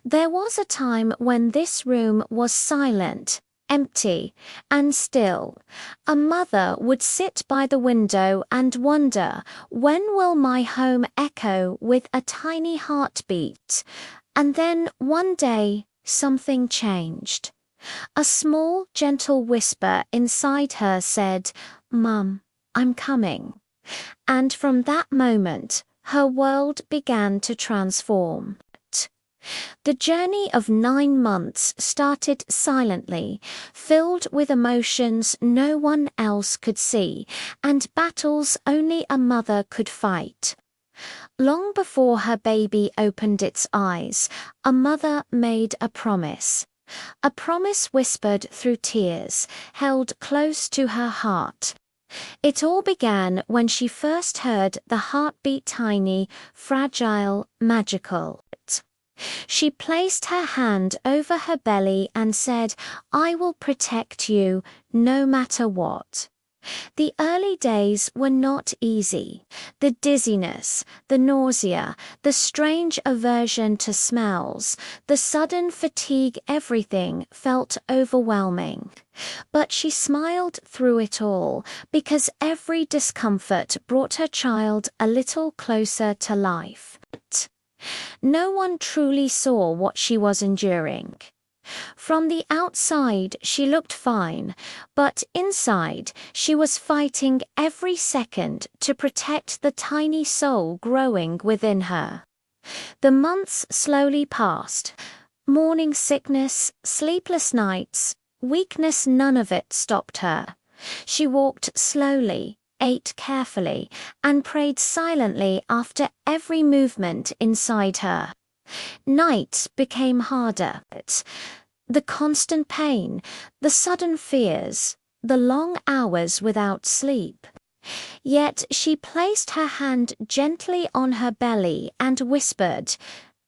There was a time when this room was silent, empty, and still. A mother would sit by the window and wonder, when will my home echo with a tiny heartbeat? And then one day, something changed. A small, gentle whisper inside her said, "Mum, I'm coming." And from that moment, her world began to transform. The journey of 9 months started silently, filled with emotions no one else could see, and battles only a mother could fight. Long before her baby opened its eyes, a mother made a promise. A promise whispered through tears, held close to her heart. It all began when she first heard the heartbeat tiny, fragile, magical. She placed her hand over her belly and said, "I will protect you, no matter what." The early days were not easy. The dizziness, the nausea, the strange aversion to smells, the sudden fatigue, everything felt overwhelming. But she smiled through it all, because every discomfort brought her child a little closer to life. No one truly saw what she was enduring. From the outside, she looked fine, but inside, she was fighting every second to protect the tiny soul growing within her. The months slowly passed. Morning sickness, sleepless nights, weakness, none of it stopped her. She walked slowly, ate carefully, and prayed silently after every movement inside her. Nights became harder. The constant pain, the sudden fears, the long hours without sleep. Yet she placed her hand gently on her belly and whispered,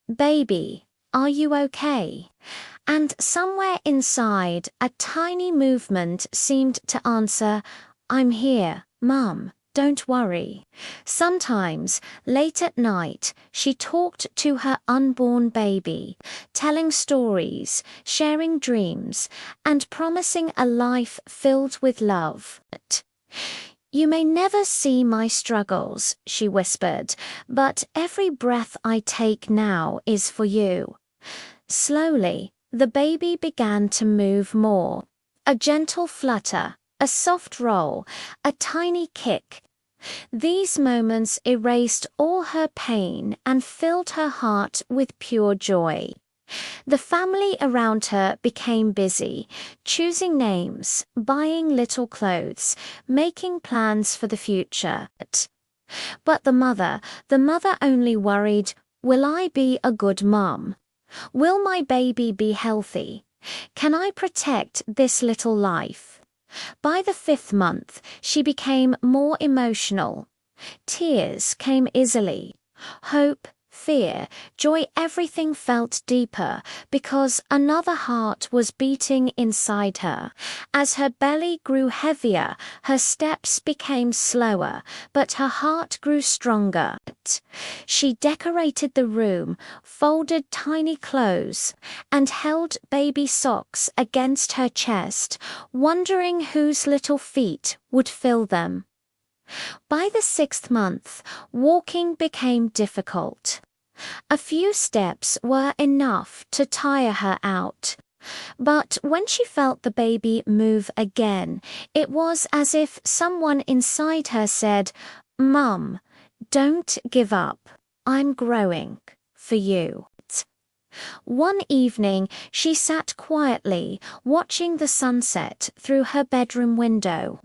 "Baby, are you okay?" And somewhere inside, a tiny movement seemed to answer, "I'm here, Mum. Don't worry." Sometimes, late at night, she talked to her unborn baby, telling stories, sharing dreams, and promising a life filled with love. "You may never see my struggles," she whispered, "but every breath I take now is for you." Slowly, the baby began to move more. A gentle flutter, a soft roll, a tiny kick. These moments erased all her pain and filled her heart with pure joy. The family around her became busy, choosing names, buying little clothes, making plans for the future. But the mother only worried, "Will I be a good mum? Will my baby be healthy? Can I protect this little life?" By the 5th month, she became more emotional. Tears came easily. Hope, fear, joy, everything felt deeper because another heart was beating inside her. As her belly grew heavier, her steps became slower, but her heart grew stronger. She decorated the room, folded tiny clothes, and held baby socks against her chest, wondering whose little feet would fill them. By the 6th month, walking became difficult. A few steps were enough to tire her out. But when she felt the baby move again, it was as if someone inside her said, "Mum, don't give up. I'm growing for you." One evening, she sat quietly, watching the sunset through her bedroom window.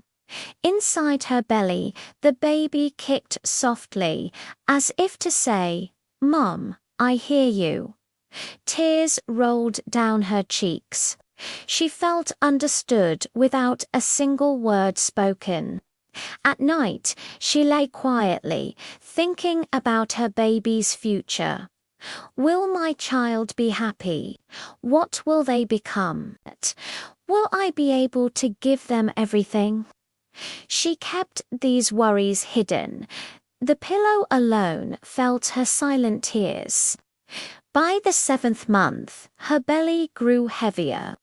Inside her belly, the baby kicked softly, as if to say, "Mum, I hear you." Tears rolled down her cheeks. She felt understood without a single word spoken. At night, she lay quietly, thinking about her baby's future. Will my child be happy? What will they become? Will I be able to give them everything? She kept these worries hidden. The pillow alone felt her silent tears. By the 7th month, her belly grew heavier.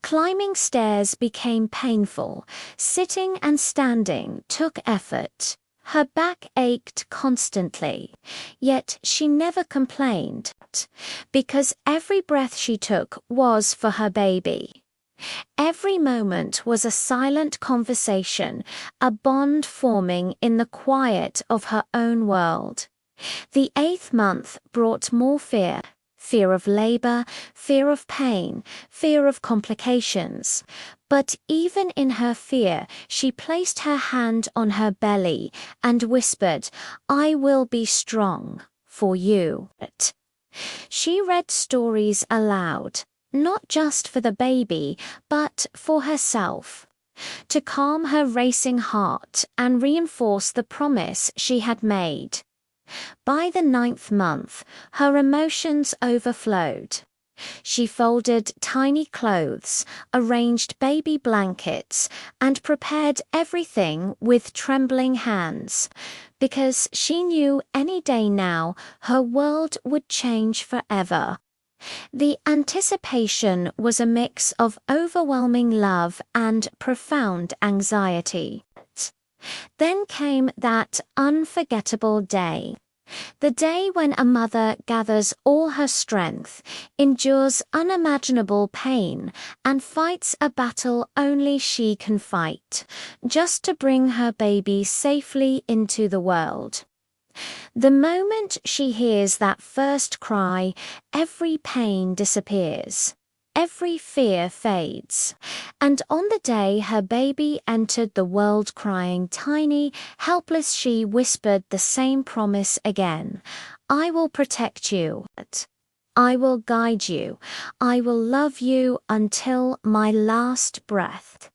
Climbing stairs became painful. Sitting and standing took effort. Her back ached constantly, yet she never complained, because every breath she took was for her baby. Every moment was a silent conversation, a bond forming in the quiet of her own world. The 8th month brought more fear. Fear of labor, fear of pain, fear of complications. But even in her fear, she placed her hand on her belly and whispered, "I will be strong for you." She read stories aloud, not just for the baby, but for herself, to calm her racing heart and reinforce the promise she had made. By the 9th month, her emotions overflowed. She folded tiny clothes, arranged baby blankets, and prepared everything with trembling hands, because she knew any day now her world would change forever. The anticipation was a mix of overwhelming love and profound anxiety. Then came that unforgettable day. The day when a mother gathers all her strength, endures unimaginable pain, and fights a battle only she can fight, just to bring her baby safely into the world. The moment she hears that first cry, every pain disappears. Every fear fades, and on the day her baby entered the world crying tiny, helpless, she whispered the same promise again. "I will protect you. I will guide you. I will love you until my last breath."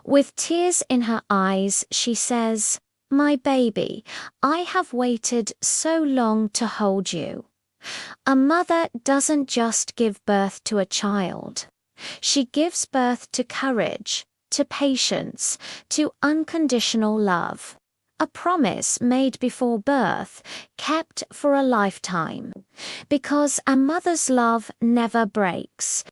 With tears in her eyes, she says, "My baby, I have waited so long to hold you." A mother doesn't just give birth to a child. She gives birth to courage, to patience, to unconditional love. A promise made before birth, kept for a lifetime. Because a mother's love never breaks.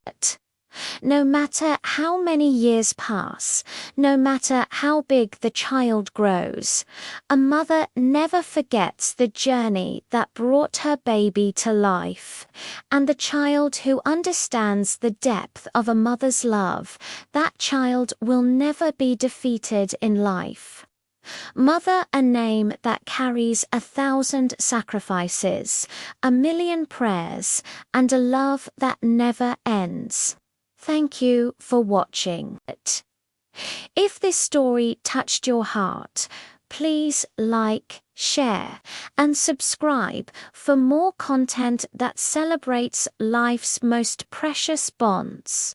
No matter how many years pass, no matter how big the child grows, a mother never forgets the journey that brought her baby to life. And the child who understands the depth of a mother's love, that child will never be defeated in life. Mother, a name that carries 1,000 sacrifices, 1,000,000 prayers, and a love that never ends. Thank you for watching. If this story touched your heart, please like, share, and subscribe for more content that celebrates life's most precious bonds.